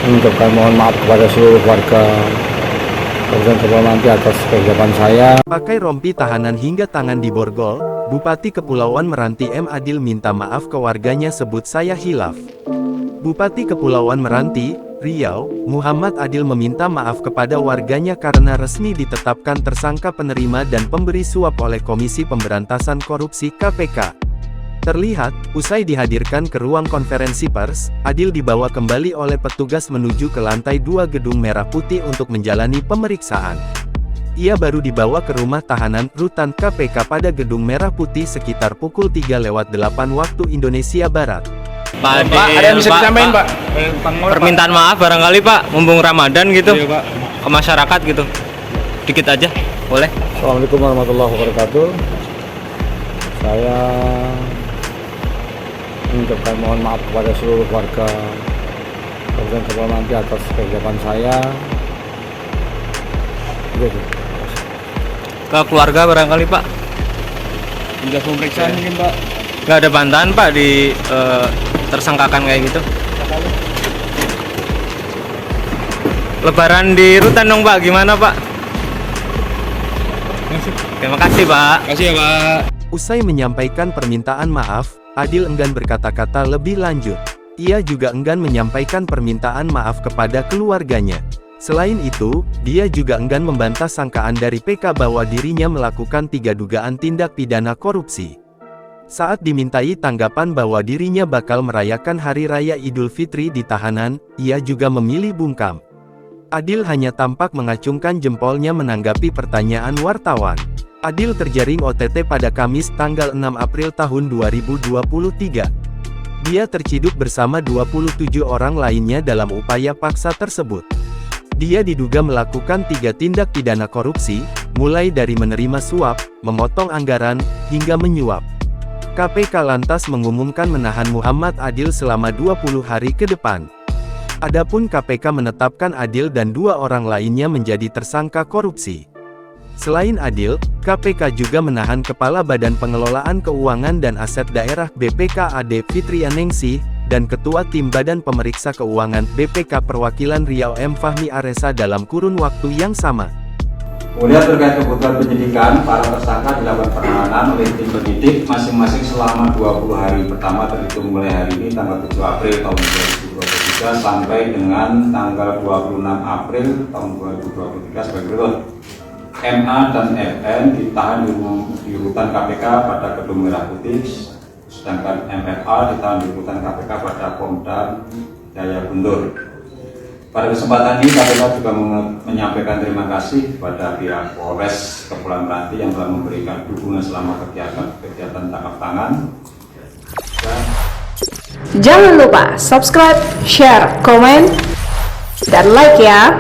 mengucapkan mohon maaf kepada seluruh warga Kabupaten Kepulauan Meranti atas kegagapan saya. Pakai rompi tahanan hingga tangan diborgol, Bupati Kepulauan Meranti M. Adil minta maaf ke warganya sebut saya hilaf. Bupati Kepulauan Meranti, Riau, Muhammad Adil meminta maaf kepada warganya karena resmi ditetapkan tersangka penerima dan pemberi suap oleh Komisi Pemberantasan Korupsi (KPK). Terlihat, usai dihadirkan ke ruang konferensi pers, Adil dibawa kembali oleh petugas menuju ke lantai 2 Gedung Merah Putih untuk menjalani pemeriksaan. Ia baru dibawa ke rumah tahanan rutan KPK pada Gedung Merah Putih sekitar pukul 3:08 waktu Indonesia Barat. Pak, ada yang bisa disampaikan, Pak? Permintaan maaf barangkali Pak, mumpung Ramadan gitu, iya, Pak, ke masyarakat gitu, dikit aja, boleh? Assalamualaikum warahmatullahi wabarakatuh. Saya mengucapkan mohon maaf kepada seluruh warga Kabupaten Kepulauan Meranti atas kegagapan saya. Gitu. Ke keluarga barangkali Pak? Sudah pemeriksaan mungkin Pak? Nggak ada bantahan Pak di tersangkakan kayak gitu? Lebaran di rutan dong Pak, gimana Pak? Terima kasih Pak. Terima kasih ya Pak. Usai menyampaikan permintaan maaf, Adil enggan berkata-kata lebih lanjut. Ia juga enggan menyampaikan permintaan maaf kepada keluarganya. Selain itu, dia juga enggan membantah sangkaan dari PK bahwa dirinya melakukan 3 dugaan tindak pidana korupsi. Saat dimintai tanggapan bahwa dirinya bakal merayakan Hari Raya Idul Fitri di tahanan, ia juga memilih bungkam. Adil hanya tampak mengacungkan jempolnya menanggapi pertanyaan wartawan. Adil terjaring OTT pada Kamis tanggal 6 April tahun 2023. Dia terciduk bersama 27 orang lainnya dalam upaya paksa tersebut. Dia diduga melakukan 3 tindak pidana korupsi, mulai dari menerima suap, memotong anggaran, hingga menyuap. KPK lantas mengumumkan menahan Muhammad Adil selama 20 hari ke depan. Adapun KPK menetapkan Adil dan 2 orang lainnya menjadi tersangka korupsi. Selain Adil, KPK juga menahan Kepala Badan Pengelolaan Keuangan dan Aset Daerah BPKAD Fitrianingsih, dan Ketua Tim Badan Pemeriksa Keuangan BPK Perwakilan Riau M. Fahmi Aresa dalam kurun waktu yang sama. Kemudian terkait kebutuhan penyidikan, para tersangka dilakukan penahanan oleh tim penyidik masing-masing selama 20 hari pertama terhitung mulai hari ini tanggal 7 April tahun 2023 sampai dengan tanggal 26 April tahun 2023 sebagai berikut. MA dan FN ditahan di rutan KPK pada Gedung Merah Putih, sedangkan MFA ditahan di rutan KPK pada Polda Jaya Guntur. Pada kesempatan ini KPK juga menyampaikan terima kasih kepada pihak Polres Kepulauan Meranti yang telah memberikan dukungan selama kegiatan tangkap tangan. Jangan lupa subscribe, share, komen, dan like ya.